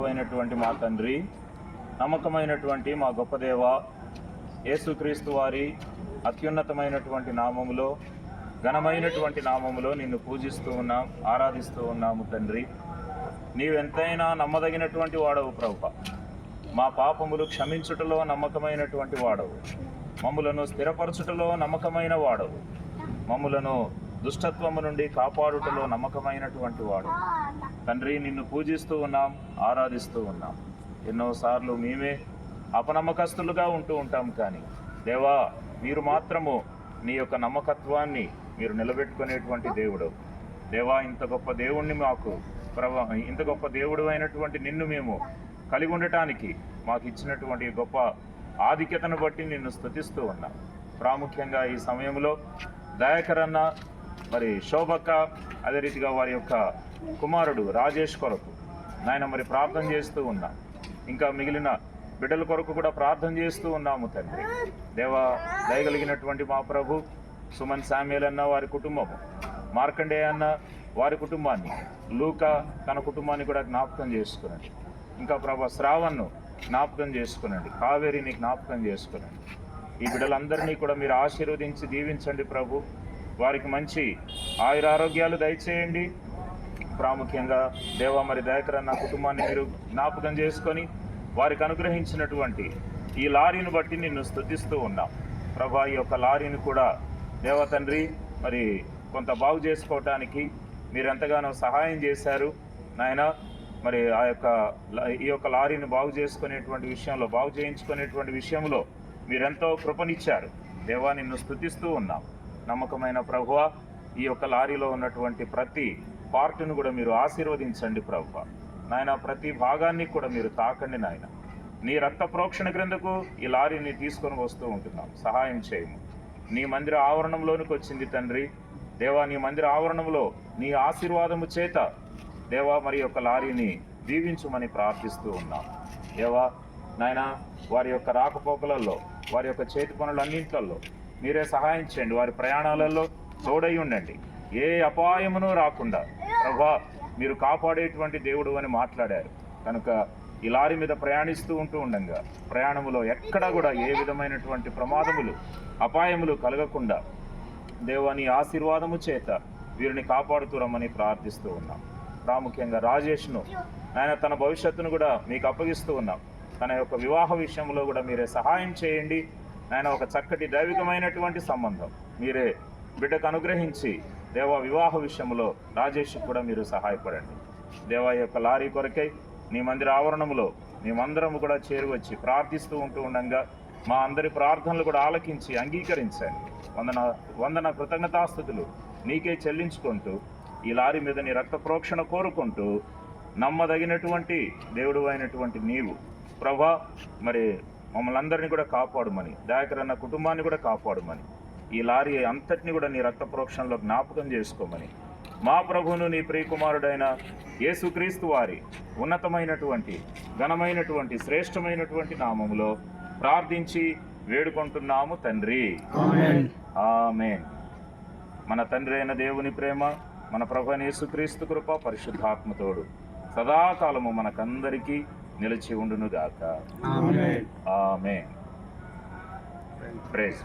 అయినటువంటి మా తండ్రి, నమ్మకమైనటువంటి మా గొప్ప దేవ, యేసుక్రీస్తు వారి అత్యున్నతమైనటువంటి నామములో, ఘనమైనటువంటి నామములో నిన్ను పూజిస్తూ ఉన్నాం, ఆరాధిస్తూ ఉన్నాము తండ్రి. నీవెంతైనా నమ్మదగినటువంటి వాడవు ప్రభువా. మా పాపములు క్షమించుటలో నమ్మకమైనటువంటి వాడవు, మమ్ములను స్థిరపరచుటలో నమ్మకమైన వాడవు, మమ్ములను దుష్టత్వము నుండి కాపాడుటలో నమ్మకమైనటువంటి వాడు తండ్రి. నిన్ను పూజిస్తూ ఉన్నాం, ఆరాధిస్తూ ఉన్నాం. ఎన్నోసార్లు మేమే అపనమ్మకస్తులుగా ఉంటూ ఉంటాం, కానీ దేవా మీరు మాత్రము నీ యొక్క నమ్మకత్వాన్ని మీరు నిలబెట్టుకునేటువంటి దేవుడు. దేవా, ఇంత గొప్ప దేవుణ్ణి మాకు ఇంత గొప్ప దేవుడు అయినటువంటి నిన్ను మేము కలిగి ఉండటానికి మాకు ఇచ్చినటువంటి గొప్ప ఆధిక్యతను బట్టి నిన్ను స్తుతిస్తూ ఉన్నాం. ప్రాముఖ్యంగా ఈ సమయంలో దయాకరన్న, మరి శోభక్క, అదే రీతిగా వారి యొక్క కుమారుడు రాజేష్ కొరకు నాయన మరి ప్రార్థన చేస్తూ ఉన్నాం. ఇంకా మిగిలిన బిడ్డల కొరకు కూడా ప్రార్థన చేస్తూ ఉన్నాము తండ్రి. దేవా, దయగలిగినటువంటి మా ప్రభు, సుమన్ శామ్యుల్ అన్న వారి కుటుంబము, మార్కండేయ అన్న వారి కుటుంబాన్ని, లూకా తన కుటుంబాన్ని కూడా జ్ఞాపకం చేసుకునండి. ఇంకా ప్రభు శ్రావణ్ను జ్ఞాపకం చేసుకునండి, కావేరిని జ్ఞాపకం చేసుకునండి. ఈ బిడ్డలందరినీ కూడా మీరు ఆశీర్వదించి దీవించండి ప్రభు. వారికి మంచి ఆయురారోగ్యాలు దయచేయండి. ప్రాముఖ్యంగా దేవా, మరి దయాకరన్న కుటుంబాన్ని మీరు జ్ఞాపకం చేసుకొని వారికి అనుగ్రహించినటువంటి ఈ లారీని బట్టి నిన్ను స్తుతిస్తూ ఉన్నాం ప్రభా. ఈ యొక్క లారీని కూడా దేవా తండ్రి మరి కొంత బాగు చేసుకోవటానికి మీరు ఎంతగానో సహాయం చేశారు నాయన. మరి ఈ యొక్క లారీని బాగు చేసుకునేటువంటి విషయంలో, బాగు చేయించుకునేటువంటి విషయంలో మీరెంతో కృపనిచ్చారు దేవా. నిన్ను స్తుతిస్తూ ఉన్నాం. నమ్మకమైన ప్రభువా, ఈ యొక్క లారీలో ఉన్నటువంటి ప్రతి పార్టును కూడా మీరు ఆశీర్వదించండి ప్రభువా. నాయన ప్రతి భాగాన్ని కూడా మీరు తాకండి నాయన. నీ రక్త ప్రోక్షణ క్రిందకు ఈ లారీని తీసుకొని వస్తూ ఉంటున్నాం, సహాయం చేయము. నీ మందిర ఆవరణంలోనికి వచ్చింది తండ్రి. దేవా, నీ మందిర ఆవరణంలో నీ ఆశీర్వాదము చేత దేవా మరి యొక్క లారీని దీవించుమని ప్రార్థిస్తూ ఉన్నాం. దేవా నాయన, వారి యొక్క రాకపోకలలో, వారి యొక్క చేతి పనులన్నింటిలో మీరే సహాయం చేయండి. వారి ప్రయాణాలలో తోడై ఉండండి. ఏ అపాయమును రాకుండా ప్రభా మీరు కాపాడేటువంటి దేవుడు అని మాట్లాడారు కనుక ఈ లారీ మీద ప్రయాణిస్తూ ఉండగా ప్రయాణములో ఎక్కడా కూడా ఏ విధమైనటువంటి ప్రమాదములు, అపాయములు కలగకుండా దేవా నీ ఆశీర్వాదము చేత వీరిని కాపాడుతూ రమ్మని ప్రార్థిస్తూ ఉన్నాం. ప్రాముఖ్యంగా రాజేష్ను ఆయన తన భవిష్యత్తును కూడా మీకు అప్పగిస్తూ ఉన్నాం. తన యొక్క వివాహ విషయంలో కూడా మీరే సహాయం చేయండి ఆయన. ఒక చక్కటి దైవికమైనటువంటి సంబంధం మీరే బిడ్డకు అనుగ్రహించి దేవా, వివాహ విషయంలో రాజేష్ కూడా మీరు సహాయపడండి దేవా. ఈ యొక్క లారీ కొరకై నీ మందిర ఆవరణములో మేమందరము కూడా చేరువచ్చి ప్రార్థిస్తూ ఉండగా మా అందరి ప్రార్థనలు కూడా ఆలకించి అంగీకరించండి. వందన కృతజ్ఞతాస్తుతులు నీకే చెల్లించుకుంటూ ఈ లారీ మీద నీ రక్త ప్రోక్షణ కోరుకుంటూ నమ్మదగినటువంటి దేవుడు అయినటువంటి నీవు ప్రభా మరి మమ్మల్ని అందరినీ కూడా కాపాడుమని, దయాకరన్న కుటుంబాన్ని కూడా కాపాడుమని, ఈ లారీ అంతటిని కూడా నీ రక్త ప్రోక్షణలో జ్ఞాపకం చేసుకోమని మా ప్రభువును నీ ప్రియకుమారుడైన యేసుక్రీస్తు వారి ఉన్నతమైనటువంటి, ఘనమైనటువంటి, శ్రేష్టమైనటువంటి నామములో ప్రార్థించి వేడుకుంటున్నాము తండ్రి. ఆమేన్. మన తండ్రి అయిన దేవుని ప్రేమ, మన ప్రభు అయిన యేసుక్రీస్తు కృప, పరిశుద్ధాత్మతోడు సదాకాలము మనకందరికీ నిలిచి ఉండునుగాక. ఆమేన్. ప్రైజ్.